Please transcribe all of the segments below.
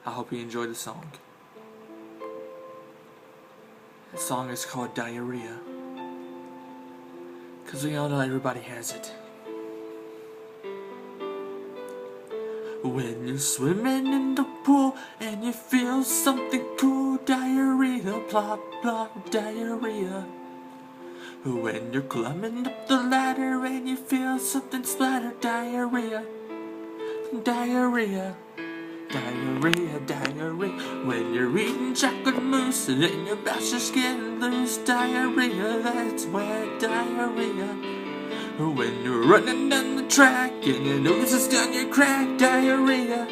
I hope you enjoy the song. The song is called Diarrhea, because we all know everybody has it. When you're swimming in the pool and you feel something cool, diarrhea, plop, plop, diarrhea. When you're climbing up the ladder and you feel something splatter, diarrhea, diarrhea, diarrhea, diarrhea. When you're eating chocolate mousse and your mouth's just getting loose, diarrhea, that's wet, diarrhea. When you're running down the track and your nose is down your crack, diarrhea,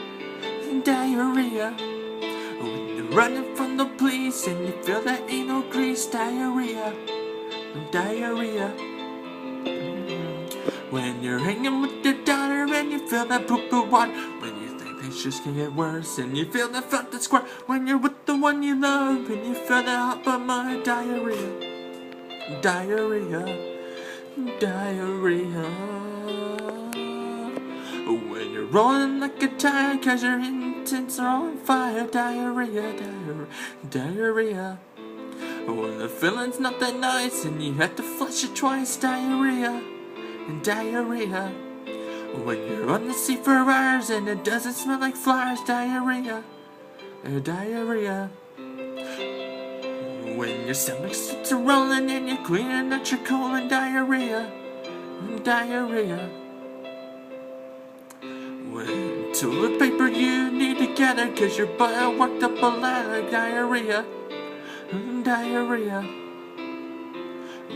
diarrhea. When you're running from the police and you feel that anal grease, diarrhea, diarrhea. When you're hanging with your daughter and you feel that poo-poo water, when you think things just can get worse and you feel that felt that squirt, when you're with the one you love and you feel that hot butt mud, diarrhea, diarrhea, diarrhea. When you're rolling like a tire cause your intestines are on fire, diarrhea, diarrhea, diarrhea. When the feeling's not that nice and you have to flush it twice, diarrhea, diarrhea. When you're on the sea for hours and it doesn't smell like flowers, diarrhea, diarrhea. When your stomach starts rolling and you're cleaning out your colon, diarrhea, diarrhea. When toilet paper you need to gather cause your butt worked up a ladder, diarrhea, diarrhea.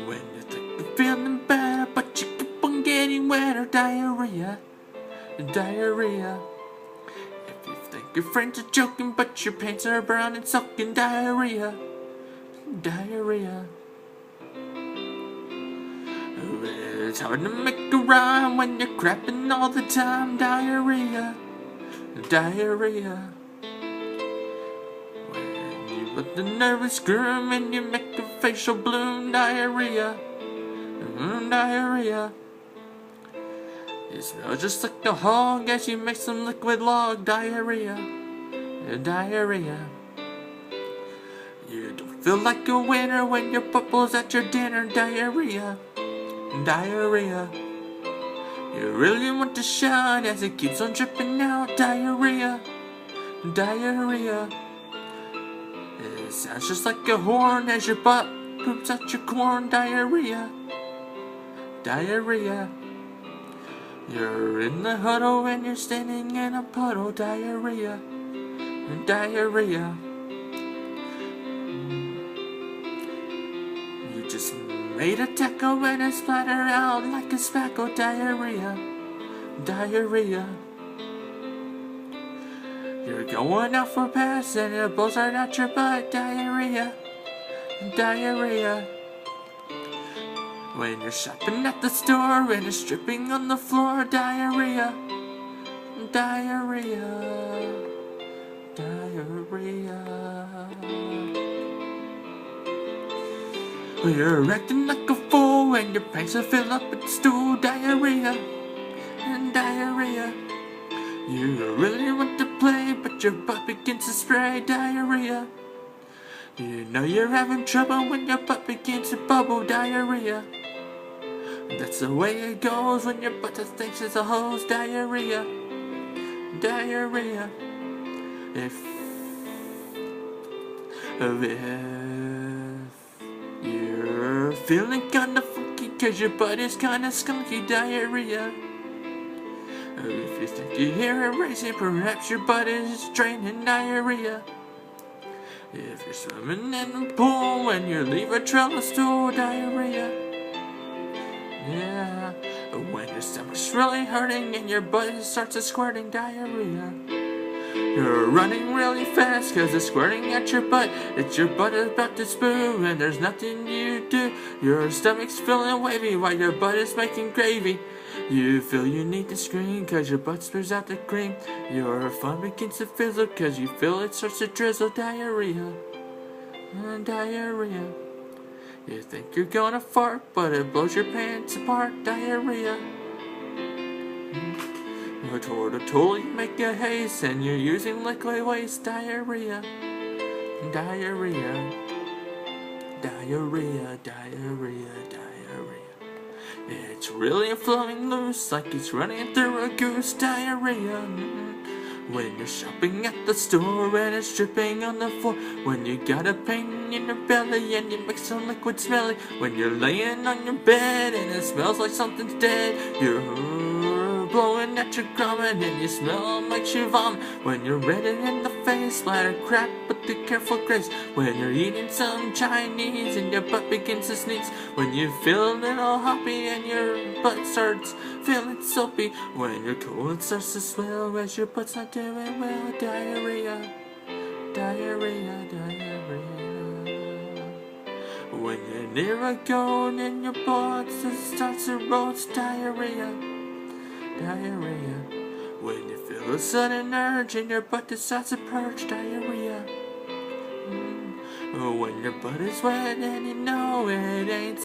When you think you're feeling better but you keep on getting wetter, diarrhea, diarrhea. If you think your friends are joking but your pants are brown and soaking, diarrhea, diarrhea. It's hard to make a rhyme when you're crapping all the time, diarrhea, diarrhea. When you let the nervous groom and you make a facial bloom, diarrhea, diarrhea. You smell just like a hog as you make some liquid log, diarrhea, diarrhea. You don't feel like a winner when your bubble's at your dinner, diarrhea, diarrhea. You really want to shout as it keeps on dripping out, diarrhea, diarrhea. It sounds just like a horn as your butt poops out your corn, diarrhea, diarrhea. You're in the huddle and you're standing in a puddle, diarrhea, diarrhea. You just made a taco and it splattered out like a spackle, diarrhea, diarrhea. You're going out for a pass and it blows right out your butt, diarrhea, diarrhea. When you're shopping at the store and it's dripping on the floor, diarrhea, diarrhea, diarrhea. You're acting like a fool and your pants are filled up with stool, diarrhea, diarrhea. You really want to play but your butt begins to spray, diarrhea. You know you're having trouble when your butt begins to bubble, diarrhea. That's the way it goes when your butt thinks it's a hose, diarrhea, diarrhea. If you're feeling kinda funky cause your butt is kinda skunky, diarrhea. If you think you hear it racing, perhaps your butt is draining, diarrhea. If you're swimming in the pool and you leave a trail of stool, diarrhea. Yeah, when your stomach's really hurting and your butt starts to squirting, diarrhea. You're running really fast cause it's squirting at your butt. It's your butt is about to spew and there's nothing you do. Your stomach's feeling wavy while your butt is making gravy. You feel you need to scream cause your butt spews out the cream. Your fun begins to fizzle cause you feel it starts to drizzle, diarrhea, diarrhea. You think you're gonna fart but it blows your pants apart, diarrhea, totally make a haste, and you're using liquid waste. Diarrhea, diarrhea, diarrhea, diarrhea, diarrhea. It's really flowing loose like it's running through a goose. Diarrhea. When you're shopping at the store and it's dripping on the floor. When you got a pain in your belly and you make some liquid smelly. When you're laying on your bed and it smells like something's dead. You're blowing at your grommet and you smell makes you vomit. When you're red in the face, splatter crap with the careful grace. When you're eating some Chinese and your butt begins to sneeze. When you feel a little hoppy and your butt starts feeling soapy. When your colon starts to swell as your butt's not doing well. Diarrhea, diarrhea, diarrhea. When you're near a goat and your butt starts to roast. Diarrhea, diarrhea. When you feel a sudden urge and your butt decides to purge. Diarrhea. When your butt is wet and you know it ain't